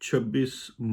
26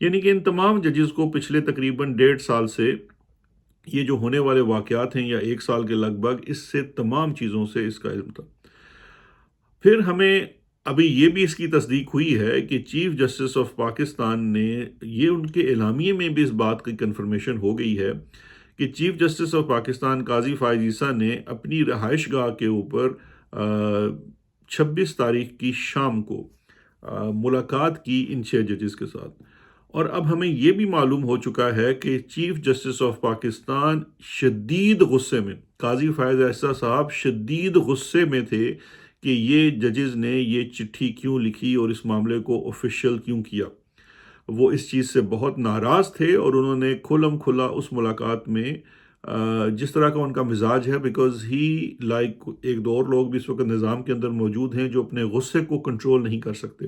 یعنی کہ ان تمام ججز کو پچھلے تقریباً 1.5 سال سے یہ جو ہونے والے واقعات ہیں یا 1 سال کے لگ بھگ، اس سے تمام چیزوں سے اس کا علم تھا۔ پھر ہمیں ابھی یہ بھی اس کی تصدیق ہوئی ہے کہ چیف جسٹس آف پاکستان نے یہ ان کے اعلامیے میں بھی اس بات کی کنفرمیشن ہو گئی ہے کہ چیف جسٹس آف پاکستان قاضی فائز عیسیٰ نے اپنی رہائش گاہ کے اوپر 26 تاریخ کی شام کو ملاقات کی ان 6 ججز کے ساتھ۔ اور اب ہمیں یہ بھی معلوم ہو چکا ہے کہ چیف جسٹس آف پاکستان شدید غصے میں، قاضی فائز عیسیٰ صاحب شدید غصے میں تھے کہ یہ ججز نے یہ چٹھی کیوں لکھی اور اس معاملے کو آفیشیل کیوں کیا۔ وہ اس چیز سے بہت ناراض تھے اور انہوں نے کھلم کھلا اس ملاقات میں جس طرح کا ان کا مزاج ہے، بیکاز ہی لائک ایک دو اور لوگ بھی اس وقت نظام کے اندر موجود ہیں جو اپنے غصے کو کنٹرول نہیں کر سکتے،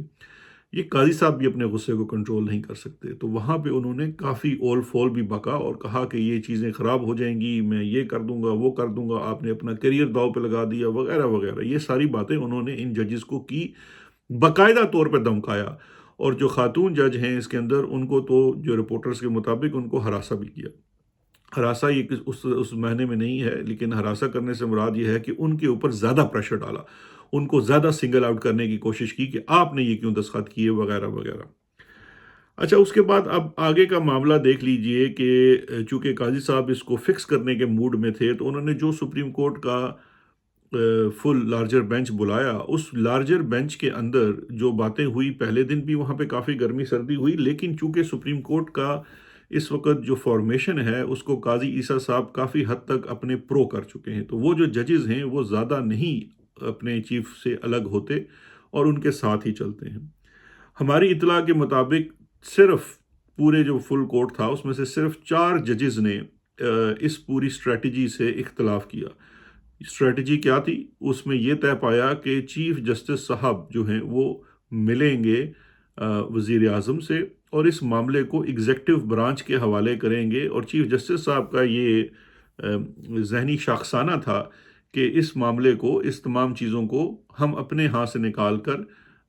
یہ قاضی صاحب بھی اپنے غصے کو کنٹرول نہیں کر سکتے، تو وہاں پہ انہوں نے کافی اول فول بھی بکا اور کہا کہ یہ چیزیں خراب ہو جائیں گی، میں یہ کر دوں گا، وہ کر دوں گا، آپ نے اپنا کیریئر داؤ پہ لگا دیا وغیرہ وغیرہ، یہ ساری باتیں انہوں نے ان ججز کو کی، باقاعدہ طور پہ دھمکایا۔ اور جو خاتون جج ہیں اس کے اندر، ان کو تو جو رپورٹرز کے مطابق ان کو ہراساں بھی کیا۔ ہراساں یہ اس معنی میں نہیں ہے، لیکن ہراساں کرنے سے مراد یہ ہے کہ ان کے اوپر زیادہ پریشر ڈالا، ان کو زیادہ سنگل آؤٹ کرنے کی کوشش کی کہ آپ نے یہ کیوں دستخط کیے وغیرہ وغیرہ۔ اچھا، اس کے بعد اب آگے کا معاملہ دیکھ لیجئے کہ چونکہ قاضی صاحب اس کو فکس کرنے کے موڈ میں تھے، تو انہوں نے جو سپریم کورٹ کا فل لارجر بینچ بلایا، اس لارجر بینچ کے اندر جو باتیں ہوئی، پہلے دن بھی وہاں پہ کافی گرمی سردی ہوئی، لیکن چونکہ سپریم کورٹ کا اس وقت جو فارمیشن ہے اس کو قاضی عیسیٰ صاحب کافی حد تک اپنے پرو کر چکے ہیں، تو وہ جو ججز ہیں وہ زیادہ نہیں اپنے چیف سے الگ ہوتے اور ان کے ساتھ ہی چلتے ہیں۔ ہماری اطلاع کے مطابق صرف پورے جو فل کورٹ تھا اس میں سے صرف 4 ججز نے اس پوری اسٹریٹجی سے اختلاف کیا۔ اسٹریٹجی کیا تھی؟ اس میں یہ طے پایا کہ چیف جسٹس صاحب جو ہیں وہ ملیں گے وزیر اعظم سے اور اس معاملے کو ایگزیکٹو برانچ کے حوالے کریں گے، اور چیف جسٹس صاحب کا یہ ذہنی شاخسانہ تھا کہ اس معاملے کو، اس تمام چیزوں کو ہم اپنے ہاں سے نکال کر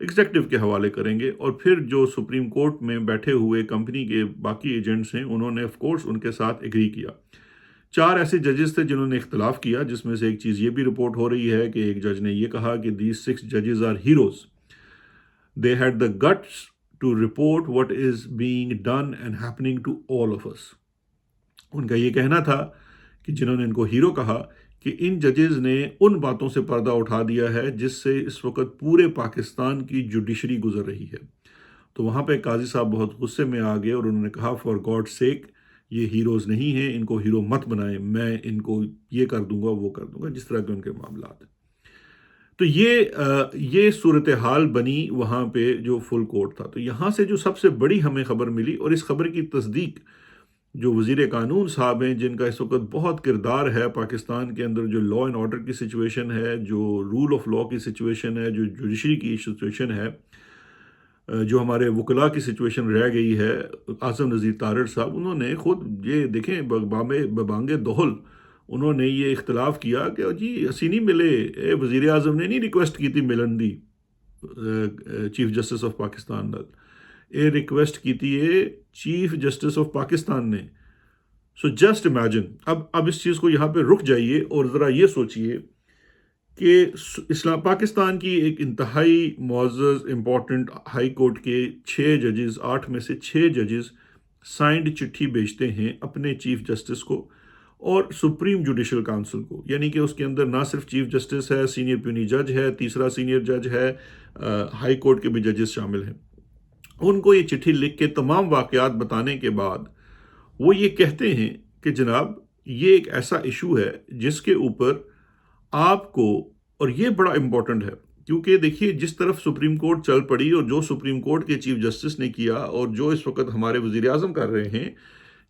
ایگزیکٹو کے حوالے کریں گے، اور پھر جو سپریم کورٹ میں بیٹھے ہوئے کمپنی کے باقی ایجنٹس ہیں انہوں نے آف کورس ان کے ساتھ ایگری کیا۔ 4 ایسے ججز تھے جنہوں نے اختلاف کیا، جس میں سے ایک چیز یہ بھی رپورٹ ہو رہی ہے کہ ایک جج نے یہ کہا کہ these 6 judges are heroes. They had the guts to report what is being done and happening to all of us. ان کا یہ کہنا تھا کہ جنہوں نے ان کو ہیرو کہا کہ ان ججز نے ان باتوں سے پردہ اٹھا دیا ہے جس سے اس وقت پورے پاکستان کی جوڈیشری گزر رہی ہے۔ تو وہاں پہ قاضی صاحب بہت غصے میں آ گئے اور انہوں نے کہا فار گاڈ سیک، یہ ہیروز نہیں ہیں، ان کو ہیرو مت بنائیں، میں ان کو یہ کر دوں گا وہ کر دوں گا، جس طرح کے ان کے معاملات ہیں۔ تو یہ صورتحال بنی وہاں پہ جو فل کورٹ تھا۔ تو یہاں سے جو سب سے بڑی ہمیں خبر ملی، اور اس خبر کی تصدیق جو وزیر قانون صاحب ہیں جن کا اس وقت بہت کردار ہے پاکستان کے اندر، جو لا اینڈ آرڈر کی سچویشن ہے، جو رول آف لا کی سچویشن ہے، جو جوڈیشری کی سچویشن ہے، جو ہمارے وکلاء کی سچویشن رہ گئی ہے، اعظم نذیر تارڑ صاحب، انہوں نے خود یہ دیکھیں ببانگ دہل انہوں نے یہ اختلاف کیا کہ جی اسی نہیں ملے، وزیر اعظم نے نہیں ریکویسٹ کی تھی ملن دی چیف جسٹس آف پاکستان نال، یہ ریکویسٹ کی تھی چیف جسٹس آف پاکستان نے۔ سو جسٹ امیجن، اب اس چیز کو یہاں پہ رک جائیے اور ذرا یہ سوچئے کہ اسلام پاکستان کی ایک انتہائی معزز امپورٹنٹ ہائی کورٹ کے 6 ججز، 8 میں سے 6 ججز سائنڈ چٹھی بھیجتے ہیں اپنے چیف جسٹس کو اور سپریم جوڈیشل کونسل کو، یعنی کہ اس کے اندر نہ صرف چیف جسٹس ہے، سینئر پیونی جج ہے، تیسرا سینئر جج ہے، ہائی کورٹ کے بھی ججز شامل ہیں۔ ان کو یہ چٹھی لکھ کے تمام واقعات بتانے کے بعد وہ یہ کہتے ہیں کہ جناب یہ ایک ایسا ایشو ہے جس کے اوپر آپ کو، اور یہ بڑا امپورٹنٹ ہے کیونکہ دیکھیے جس طرف سپریم کورٹ چل پڑی اور جو سپریم کورٹ کے چیف جسٹس نے کیا اور جو اس وقت ہمارے وزیر اعظم کر رہے ہیں،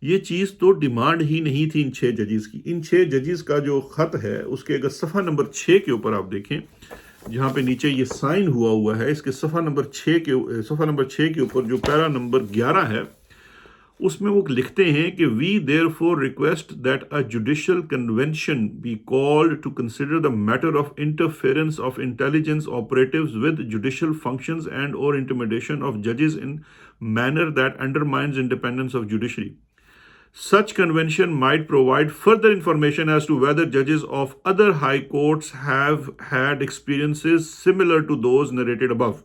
یہ چیز تو ڈیمانڈ ہی نہیں تھی ان 6 ججز کی۔ ان 6 ججز کا جو خط ہے اس کے اگر صفحہ نمبر 6 کے اوپر آپ دیکھیں، جہاں پہ نیچے یہ سائن ہوا ہے، اس کے صفحہ نمبر 6 کے اوپر جو پیرا نمبر 11 ہے، اس میں وہ لکھتے ہیں کہ we therefore request that a judicial convention be called to consider the matter of interference of intelligence operatives with judicial functions and or intimidation of ججز in manner that undermines independence of judiciary. Such convention might provide further information as to whether judges of other high courts have had experiences similar to those narrated above.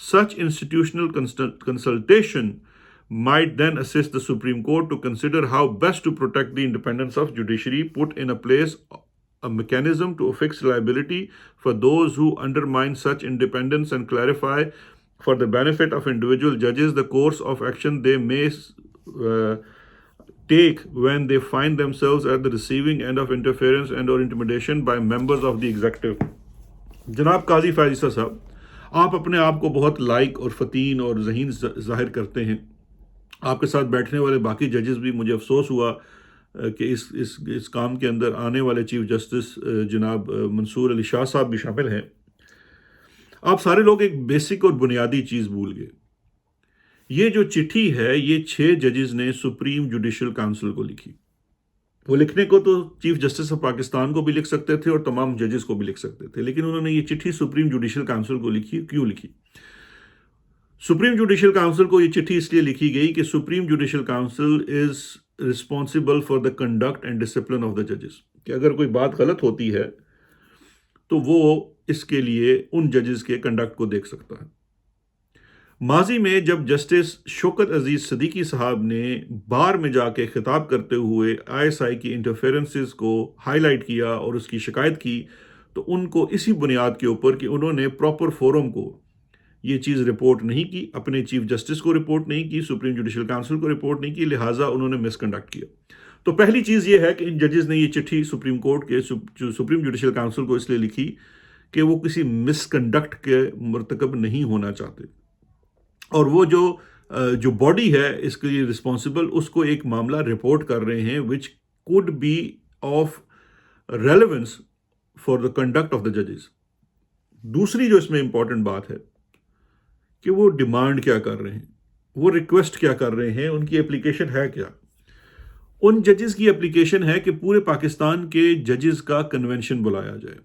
Such institutional consultation might then assist the Supreme Court to consider how best to protect the independence of judiciary, put in a place a mechanism to affix liability for those who undermine such independence, and clarify for the benefit of individual judges the course of action they may take when they find themselves at the receiving end of interference and or intimidation by members of the executive. جناب قاضی فیاض عیسیٰ صاحب، آپ اپنے آپ کو بہت لائق اور فتین اور ذہین ظاہر کرتے ہیں. آپ کے ساتھ بیٹھنے والے باقی ججز بھی، مجھے افسوس ہوا کہ اس کام کے اندر آنے والے چیف جسٹس جناب منصور علی شاہ صاحب بھی شامل ہیں. آپ سارے لوگ ایک بیسک اور بنیادی چیز بھول گئے. یہ جو چٹھی ہے یہ 6 ججز نے سپریم جوڈیشل کونسل کو لکھی. وہ لکھنے کو تو چیف جسٹس آف پاکستان کو بھی لکھ سکتے تھے اور تمام ججز کو بھی لکھ سکتے تھے، لیکن انہوں نے یہ چٹھی سپریم جوڈیشل کونسل کو لکھی. کیوں لکھی؟ سپریم جوڈیشل کونسل کو یہ چٹھی اس لیے لکھی گئی کہ supreme judicial council is responsible for the conduct and discipline of the ججز، کہ اگر کوئی بات غلط ہوتی ہے تو وہ اس کے لیے ان ججز کے کنڈکٹ کو دیکھ سکتا ہے. ماضی میں جب جسٹس شوکت عزیز صدیقی صاحب نے بار میں جا کے خطاب کرتے ہوئے ISI کی انٹرفیرنسز کو ہائی لائٹ کیا اور اس کی شکایت کی، تو ان کو اسی بنیاد کے اوپر کہ انہوں نے پراپر فورم کو یہ چیز رپورٹ نہیں کی، اپنے چیف جسٹس کو رپورٹ نہیں کی، سپریم جوڈیشل کونسل کو رپورٹ نہیں کی، لہٰذا انہوں نے مس کنڈکٹ کیا. تو پہلی چیز یہ ہے کہ ان ججز نے یہ چٹھی سپریم کورٹ کے سپریم جوڈیشل کونسل کو اس لیے لکھی کہ وہ کسی مس کنڈکٹ کے مرتکب نہیں ہونا چاہتے، اور وہ جو باڈی ہے اس کے لیے رسپانسبل، اس کو ایک معاملہ رپورٹ کر رہے ہیں which code be of relevance for the conduct of the ججز. دوسری جو اس میں امپورٹنٹ بات ہے کہ وہ ڈیمانڈ کیا کر رہے ہیں، وہ ریکویسٹ کیا کر رہے ہیں، ان کی اپلیکیشن ہے کیا. ان ججز کی اپلیکیشن ہے کہ پورے پاکستان کے ججز کا کنونشن بلایا جائے،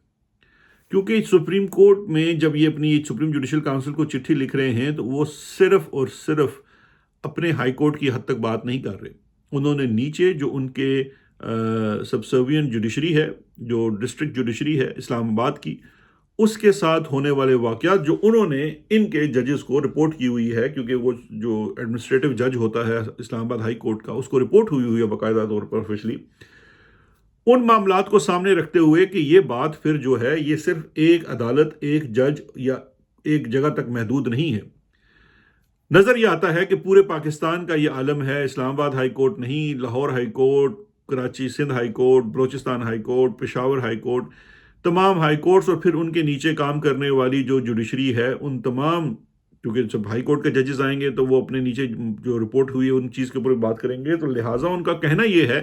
کیونکہ سپریم کورٹ میں جب یہ اپنی سپریم جوڈیشل کونسل کو چٹھی لکھ رہے ہیں تو وہ صرف اور صرف اپنے ہائی کورٹ کی حد تک بات نہیں کر رہے. انہوں نے نیچے جو ان کے سبسروینٹ جوڈیشری ہے، جو ڈسٹرکٹ جوڈیشری ہے اسلام آباد کی، اس کے ساتھ ہونے والے واقعات جو انہوں نے ان کے ججز کو رپورٹ کی ہوئی ہے، کیونکہ وہ جو ایڈمنسٹریٹو جج ہوتا ہے اسلام آباد ہائی کورٹ کا، اس کو رپورٹ ہوئی ہے باقاعدہ طور پر آفیشلی، ان معاملات کو سامنے رکھتے ہوئے کہ یہ بات پھر جو ہے یہ صرف ایک عدالت، ایک جج یا ایک جگہ تک محدود نہیں ہے. نظر یہ آتا ہے کہ پورے پاکستان کا یہ عالم ہے، اسلام آباد ہائی کورٹ نہیں، Lahore high court, Karachi Sindh high court, Balochistan high court, Peshawar high court, تمام ہائی کورٹس اور پھر ان کے نیچے کام کرنے والی جو جوڈیشری ہے، ان تمام، کیونکہ جب ہائی کورٹ کے ججز آئیں گے تو وہ اپنے نیچے جو رپورٹ ہوئی ہے ان چیز کے اوپر بات کریں گے، تو لہٰذا ان کا کہنا یہ ہے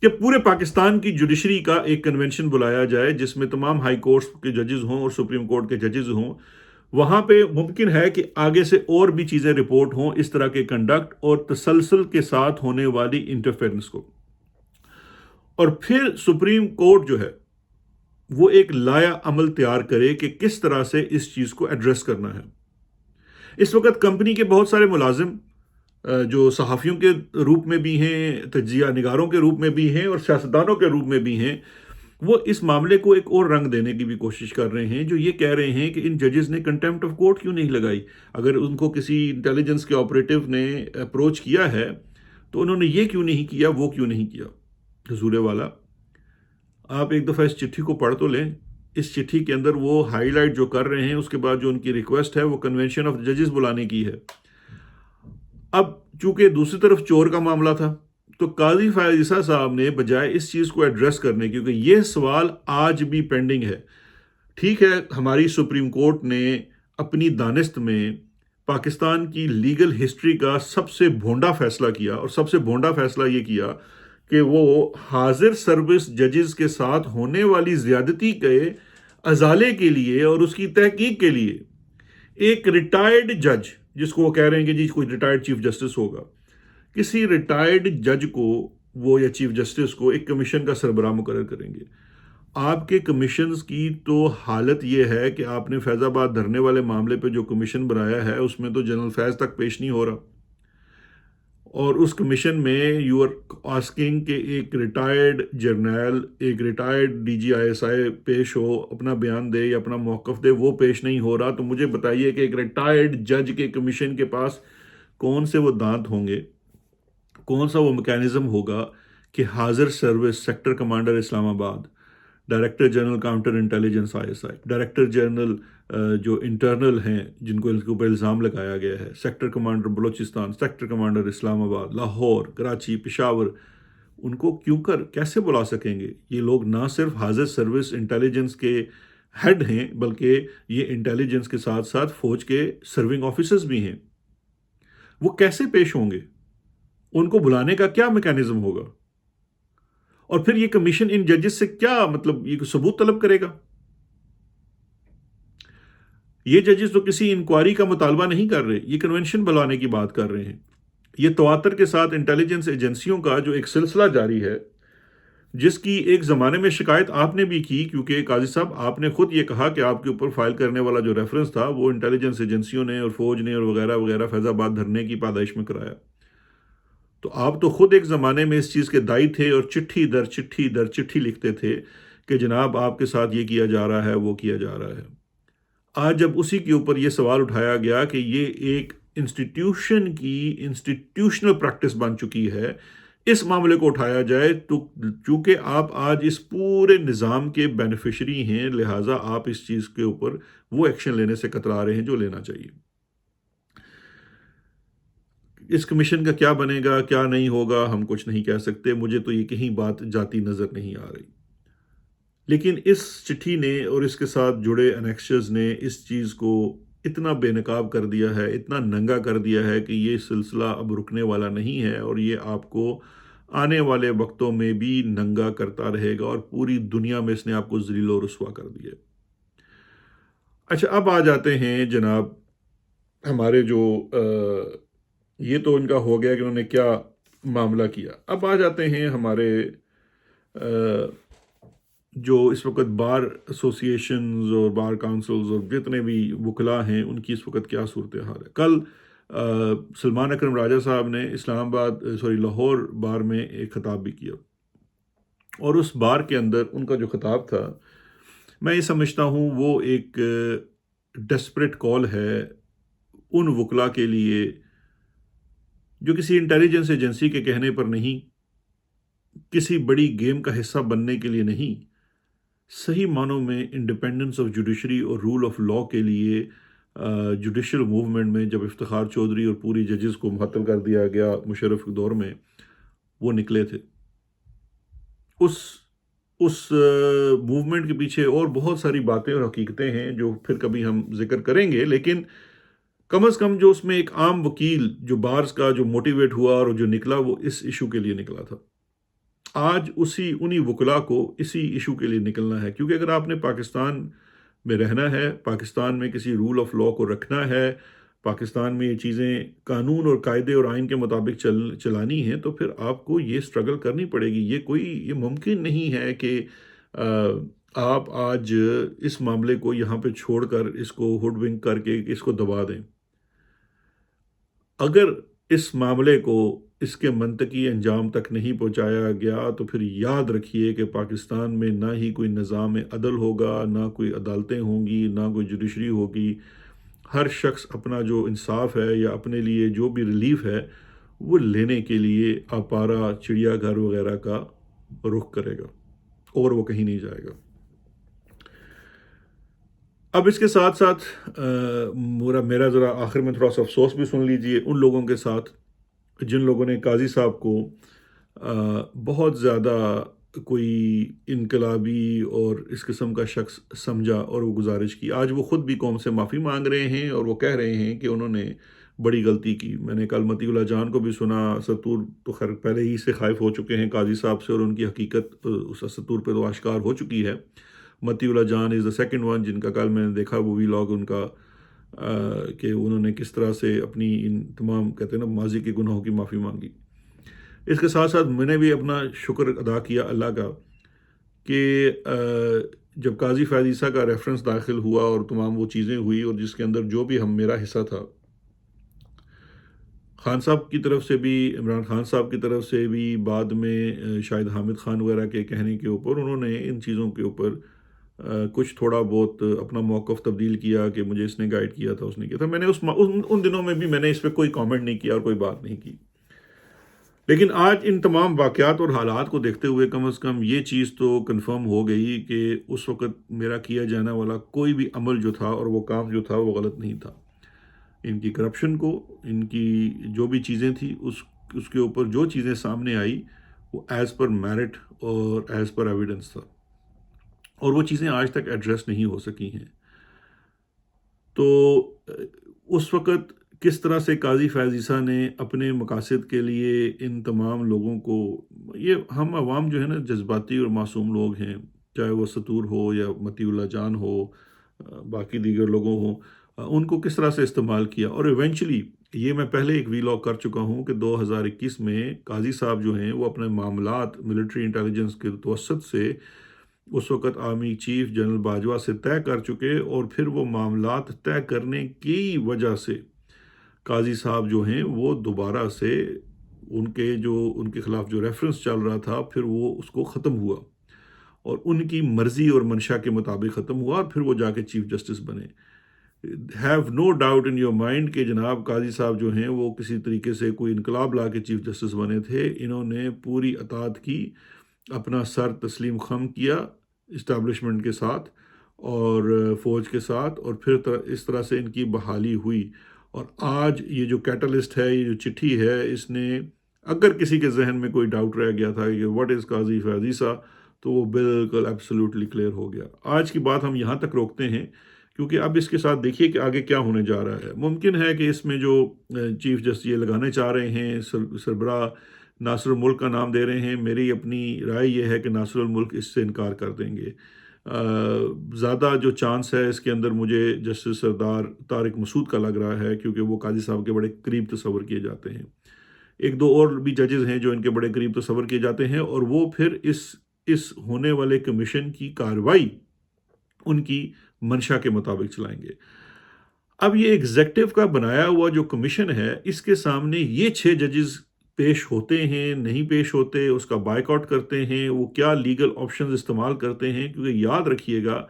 کہ پورے پاکستان کی جوڈیشری کا ایک کنونشن بلایا جائے جس میں تمام ہائی کورٹس کے ججز ہوں اور سپریم کورٹ کے ججز ہوں. وہاں پہ ممکن ہے کہ آگے سے اور بھی چیزیں رپورٹ ہوں، اس طرح کے کنڈکٹ اور تسلسل کے ساتھ ہونے والی انٹرفیرنس کو. اور پھر سپریم کورٹ جو ہے وہ ایک لایا عمل تیار کرے کہ کس طرح سے اس چیز کو ایڈریس کرنا ہے. اس وقت کمپنی کے بہت سارے ملازم جو صحافیوں کے روپ میں بھی ہیں، تجزیہ نگاروں کے روپ میں بھی ہیں اور سیاستدانوں کے روپ میں بھی ہیں، وہ اس معاملے کو ایک اور رنگ دینے کی بھی کوشش کر رہے ہیں، جو یہ کہہ رہے ہیں کہ ان ججز نے کنٹیمپٹ آف کورٹ کیوں نہیں لگائی. اگر ان کو کسی انٹیلیجنس کے آپریٹو نے اپروچ کیا ہے تو انہوں نے یہ کیوں نہیں کیا، وہ کیوں نہیں کیا. حضور والا، آپ ایک دفعہ اس چٹھی کو پڑھ تو لیں. اس چٹھی کے اندر وہ ہائی لائٹ جو کر رہے ہیں، اس کے بعد جو ان کی ریکویسٹ ہے وہ کنونشن آف ججز بلانے کی ہے. اب چونکہ دوسری طرف چور کا معاملہ تھا تو قاضی فیاض عیسیٰ صاحب نے بجائے اس چیز کو ایڈریس کرنے، کیونکہ یہ سوال آج بھی پینڈنگ ہے. ٹھیک ہے، ہماری سپریم کورٹ نے اپنی دانست میں پاکستان کی لیگل ہسٹری کا سب سے بھونڈا فیصلہ کیا، اور سب سے بھونڈا فیصلہ یہ کیا کہ وہ حاضر سروس ججز کے ساتھ ہونے والی زیادتی کے ازالے کے لیے اور اس کی تحقیق کے لیے ایک ریٹائرڈ جج، جس کو وہ کہہ رہے ہیں کہ جی کوئی ریٹائرڈ چیف جسٹس ہوگا، کسی ریٹائرڈ جج کو وہ یا چیف جسٹس کو ایک کمیشن کا سربراہ مقرر کریں گے. آپ کے کمیشنز کی تو حالت یہ ہے کہ آپ نے فیض آباد دھرنے والے معاملے پہ جو کمیشن بنایا ہے اس میں تو جنرل فیض تک پیش نہیں ہو رہا، اور اس کمیشن میں یو آر آسکنگ کہ ایک ریٹائرڈ جرنیل، ایک retired D G I S I پیش ہو، اپنا بیان دے یا اپنا موقف دے، وہ پیش نہیں ہو رہا. تو مجھے بتائیے کہ ایک ریٹائرڈ جج کے کمیشن کے پاس کون سے وہ دانت ہوں گے، کون سا وہ میکینزم ہوگا کہ حاضر سروس سیکٹر کمانڈر اسلام آباد، director general counter intelligence I S I, director general جو انٹرنل ہیں جن کو ان کے اوپر الزام لگایا گیا ہے، sector commander Balochistan, sector commander Islamabad, Lahore, Karachi, Peshawar, ان کو کیسے بلا سکیں گے؟ یہ لوگ نہ صرف حاضر سروس انٹیلیجنس کے ہیڈ ہیں بلکہ یہ انٹیلیجنس کے ساتھ ساتھ فوج کے سرونگ آفیسرز بھی ہیں. وہ کیسے پیش ہوں گے؟ ان کو بلانے کا کیا میکینزم ہوگا؟ اور پھر یہ کمیشن ان ججز سے کیا مطلب یہ ثبوت طلب کرے گا؟ یہ ججز تو کسی انکوائری کا مطالبہ نہیں کر رہے، یہ کنونشن بلانے کی بات کر رہے ہیں. یہ تواتر کے ساتھ انٹیلیجنس ایجنسیوں کا جو ایک سلسلہ جاری ہے، جس کی ایک زمانے میں شکایت آپ نے بھی کی، کیونکہ قاضی صاحب آپ نے خود یہ کہا کہ آپ کے اوپر فائل کرنے والا جو ریفرنس تھا وہ انٹیلیجنس ایجنسیوں نے اور فوج نے اور وغیرہ وغیرہ فیض آباد دھرنے کی پادائش میں کرایا. تو آپ تو خود ایک زمانے میں اس چیز کے دائی تھے اور چٹھی در چٹھی در چٹھی لکھتے تھے کہ جناب آپ کے ساتھ یہ کیا جا رہا ہے، وہ کیا جا رہا ہے. آج جب اسی کے اوپر یہ سوال اٹھایا گیا کہ یہ ایک انسٹیٹیوشن کی انسٹیٹیوشنل پریکٹس بن چکی ہے، اس معاملے کو اٹھایا جائے، تو چونکہ آپ آج اس پورے نظام کے بینیفیشری ہیں لہٰذا آپ اس چیز کے اوپر وہ ایکشن لینے سے کترا رہے ہیں جو لینا چاہیے. اس کمیشن کا کیا بنے گا، کیا نہیں ہوگا، ہم کچھ نہیں کہہ سکتے. مجھے تو یہ کہیں بات جاتی نظر نہیں آ رہی. لیکن اس چٹھی نے اور اس کے ساتھ جڑے انیکسچرز نے اس چیز کو اتنا بے نقاب کر دیا ہے، اتنا ننگا کر دیا ہے کہ یہ سلسلہ اب رکنے والا نہیں ہے، اور یہ آپ کو آنے والے وقتوں میں بھی ننگا کرتا رہے گا، اور پوری دنیا میں اس نے آپ کو ذلیل و رسوا کر دیا. اچھا، اب آ جاتے ہیں جناب ہمارے جو یہ تو ان کا ہو گیا کہ انہوں نے کیا معاملہ کیا. اب آ جاتے ہیں ہمارے جو اس وقت بار ایسوسیشنز اور بار کاؤنسلز اور جتنے بھی وکلاء ہیں ان کی اس وقت کیا صورتحال ہے. کل سلمان اکرم راجہ صاحب نے لاہور بار میں ایک خطاب بھی کیا، اور اس بار کے اندر ان کا جو خطاب تھا میں یہ سمجھتا ہوں وہ ایک ڈیسپریٹ کال ہے ان وکلاء کے لیے جو کسی انٹیلیجنس ایجنسی کے کہنے پر نہیں، کسی بڑی گیم کا حصہ بننے کے لیے نہیں، صحیح معنوں میں انڈیپینڈنس آف جوڈیشری اور رول آف لاء کے لیے جوڈیشل موومنٹ میں جب افتخار چودھری اور پوری ججز کو معطل کر دیا گیا مشرف کے دور میں، وہ نکلے تھے. اس موومنٹ کے پیچھے اور بہت ساری باتیں اور حقیقتیں ہیں جو پھر کبھی ہم ذکر کریں گے، لیکن کم از کم جو اس میں ایک عام وکیل جو بارز کا جو موٹیویٹ ہوا اور جو نکلا وہ اس ایشو کے لیے نکلا تھا. آج انہی وکلاء کو اسی ایشو کے لیے نکلنا ہے، کیونکہ اگر آپ نے پاکستان میں رہنا ہے، پاکستان میں کسی رول آف لاء کو رکھنا ہے، پاکستان میں یہ چیزیں قانون اور قاعدے اور آئین کے مطابق چلانی ہیں، تو پھر آپ کو یہ سٹرگل کرنی پڑے گی. یہ ممکن نہیں ہے کہ آپ آج اس معاملے کو یہاں پہ چھوڑ کر اس کو ہوڈ ونک کر کے اس کو دبا دیں. اگر اس معاملے کو اس کے منطقی انجام تک نہیں پہنچایا گیا تو پھر یاد رکھیے کہ پاکستان میں نہ ہی کوئی نظام عدل ہوگا، نہ کوئی عدالتیں ہوں گی، نہ کوئی جوڈیشری ہوگی. ہر شخص اپنا جو انصاف ہے یا اپنے لیے جو بھی ریلیف ہے وہ لینے کے لیے اپارا، چڑیا گھر وغیرہ کا رخ کرے گا، اور وہ کہیں نہیں جائے گا. اب اس کے ساتھ ساتھ میرا ذرا آخر میں تھوڑا سا افسوس بھی سن لیجئے ان لوگوں کے ساتھ جن لوگوں نے قاضی صاحب کو بہت زیادہ کوئی انقلابی اور اس قسم کا شخص سمجھا اور وہ گزارش کی. آج وہ خود بھی قوم سے معافی مانگ رہے ہیں اور وہ کہہ رہے ہیں کہ انہوں نے بڑی غلطی کی. میں نے کل مطیع اللہ جان کو بھی سنا. ستور تو خیر پہلے ہی سے خائف ہو چکے ہیں قاضی صاحب سے، اور ان کی حقیقت اس ستور پہ تو آشکار ہو چکی ہے. مطیع اللہ جان از دا سیکنڈ ون جن کا کل میں نے دیکھا وہ ویلاگ ان کا، کہ انہوں نے کس طرح سے اپنی ان تمام کہتے ہیں نا ماضی کے گناہوں کی معافی مانگی. اس کے ساتھ ساتھ میں نے بھی اپنا شکر ادا کیا اللہ کا کہ جب قاضی فیض عیسیٰ کا ریفرنس داخل ہوا اور تمام وہ چیزیں ہوئی، اور جس کے اندر جو بھی میرا حصہ تھا، خان صاحب کی طرف سے بھی، عمران خان صاحب کی طرف سے بھی، بعد میں شاہد حامد خان وغیرہ کے کہنے کے اوپر انہوں نے ان چیزوں کے اوپر کچھ تھوڑا بہت اپنا موقف تبدیل کیا کہ مجھے اس نے گائیڈ کیا تھا، اس نے کیا تھا. میں نے ان دنوں میں بھی میں نے اس پہ کوئی کامنٹ نہیں کیا اور کوئی بات نہیں کی. لیکن آج ان تمام واقعات اور حالات کو دیکھتے ہوئے کم از کم یہ چیز تو کنفرم ہو گئی کہ اس وقت میرا کیا جانے والا کوئی بھی عمل جو تھا اور وہ کام جو تھا وہ غلط نہیں تھا. ان کی کرپشن کو، ان کی جو بھی چیزیں تھیں، اس کے اوپر جو چیزیں سامنے آئی وہ ایز پر میرٹ اور ایز پر ایویڈنس تھا، اور وہ چیزیں آج تک ایڈریس نہیں ہو سکی ہیں. تو اس وقت کس طرح سے قاضی فیض عیسیٰ نے اپنے مقاصد کے لیے ان تمام لوگوں کو، یہ ہم عوام جو ہے نا جذباتی اور معصوم لوگ ہیں، چاہے وہ ستور ہو یا متی اللہ جان ہو، باقی دیگر لوگوں ہوں، ان کو کس طرح سے استعمال کیا. اور ایونچولی یہ میں پہلے ایک ویلاگ کر چکا ہوں کہ 2021 میں قاضی صاحب جو ہیں وہ اپنے معاملات ملٹری انٹیلیجنس کے توسط سے اس وقت آرمی چیف جنرل باجوہ سے طے کر چکے، اور پھر وہ معاملات طے کرنے کی وجہ سے قاضی صاحب جو ہیں وہ دوبارہ سے ان کے خلاف جو ریفرنس چل رہا تھا پھر وہ اس کو ختم ہوا، اور ان کی مرضی اور منشا کے مطابق ختم ہوا، اور پھر وہ جا کے چیف جسٹس بنے. Have no doubt in your mind کہ جناب قاضی صاحب جو ہیں وہ کسی طریقے سے کوئی انقلاب لا کے چیف جسٹس بنے تھے. انہوں نے پوری اطاعت کی، اپنا سر تسلیم خم کیا اسٹیبلشمنٹ کے ساتھ اور فوج کے ساتھ، اور پھر اس طرح سے ان کی بحالی ہوئی. اور آج یہ جو کیٹلسٹ ہے، یہ جو چٹھی ہے، اس نے اگر کسی کے ذہن میں کوئی ڈاؤٹ رہ گیا تھا کہ واٹ از قاضی فیض عیسیٰ، تو وہ بالکل ایبسلیوٹلی کلیئر ہو گیا. آج کی بات ہم یہاں تک روکتے ہیں، کیونکہ اب اس کے ساتھ دیکھیے کہ آگے کیا ہونے جا رہا ہے. ممکن ہے کہ اس میں جو چیف جسٹس یہ لگانے چاہ رہے ہیں، سربراہ ناصر الملک کا نام دے رہے ہیں، میری اپنی رائے یہ ہے کہ ناصر الملک اس سے انکار کر دیں گے. زیادہ جو چانس ہے اس کے اندر مجھے جسٹس سردار طارق مسعود کا لگ رہا ہے، کیونکہ وہ قاضی صاحب کے بڑے قریب تصور کیے جاتے ہیں. ایک دو اور بھی ججز ہیں جو ان کے بڑے قریب تصور کیے جاتے ہیں، اور وہ پھر اس ہونے والے کمیشن کی کارروائی ان کی منشا کے مطابق چلائیں گے. اب یہ ایگزیکٹو کا بنایا ہوا جو کمیشن ہے، اس کے سامنے یہ 6 ججز پیش ہوتے ہیں، نہیں پیش ہوتے، اس کا بائیک آؤٹ کرتے ہیں، وہ کیا لیگل آپشنز استعمال کرتے ہیں. کیونکہ یاد رکھیے گا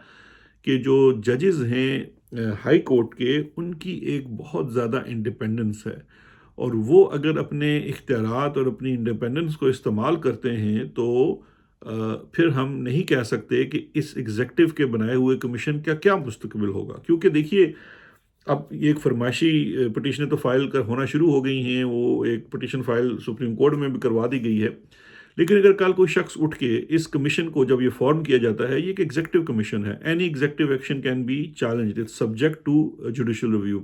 کہ جو ججز ہیں ہائی کورٹ کے، ان کی ایک بہت زیادہ انڈیپینڈنس ہے، اور وہ اگر اپنے اختیارات اور اپنی انڈیپینڈنس کو استعمال کرتے ہیں تو پھر ہم نہیں کہہ سکتے کہ اس ایگزیکٹو کے بنائے ہوئے کمیشن کا کیا مستقبل ہوگا. کیونکہ دیکھیے اب ایک فرمائشی پٹیشنیں تو فائل ہونا شروع ہو گئی ہیں، وہ ایک پٹیشن فائل سپریم کورٹ میں بھی کروا دی گئی ہے. لیکن اگر کل کوئی شخص اٹھ کے اس کمیشن کو جب یہ فارم کیا جاتا ہے، یہ ایک ایگزیکٹو کمیشن ہے، any executive action can be challenged, it's subject to judicial review.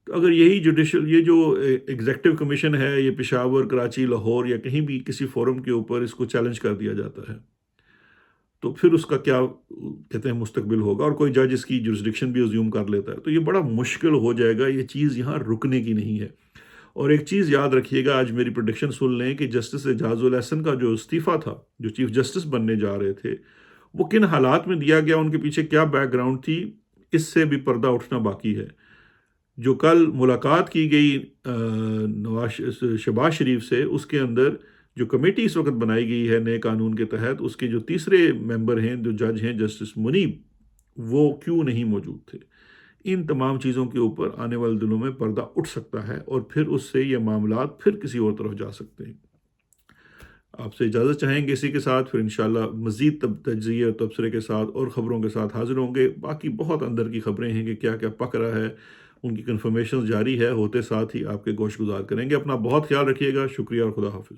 تو اگر یہ جو ایگزیکٹو کمیشن ہے، یہ پشاور، کراچی، لاہور یا کہیں بھی کسی فورم کے اوپر اس کو چیلنج کر دیا جاتا ہے، تو پھر اس کا کیا کہتے ہیں مستقبل ہوگا، اور کوئی جج اس کی جورسڈکشن بھی ازیوم کر لیتا ہے، تو یہ بڑا مشکل ہو جائے گا. یہ چیز یہاں رکنے کی نہیں ہے. اور ایک چیز یاد رکھیے گا، آج میری پریڈکشن سن لیں کہ جسٹس اعجاز الاحسن کا جو استعفیٰ تھا، جو چیف جسٹس بننے جا رہے تھے، وہ کن حالات میں دیا گیا، ان کے پیچھے کیا بیک گراؤنڈ تھی، اس سے بھی پردہ اٹھنا باقی ہے. جو کل ملاقات کی گئی شہباز شریف سے، اس کے اندر جو کمیٹی اس وقت بنائی گئی ہے نئے قانون کے تحت، اس کے جو تیسرے ممبر ہیں، جو جج ہیں جسٹس منیب، وہ کیوں نہیں موجود تھے. ان تمام چیزوں کے اوپر آنے والے دنوں میں پردہ اٹھ سکتا ہے، اور پھر اس سے یہ معاملات پھر کسی اور طرف جا سکتے ہیں. آپ سے اجازت چاہیں گے اسی کے ساتھ، پھر انشاءاللہ مزید تجزیے اور تبصرے کے ساتھ اور خبروں کے ساتھ حاضر ہوں گے. باقی بہت اندر کی خبریں ہیں کہ کیا کیا پک رہا ہے، ان کی کنفرمیشن جاری ہے، ہوتے ساتھ ہی آپ کے گوش گزار کریں گے. اپنا بہت خیال رکھیے گا. شکریہ اور خدا حافظ.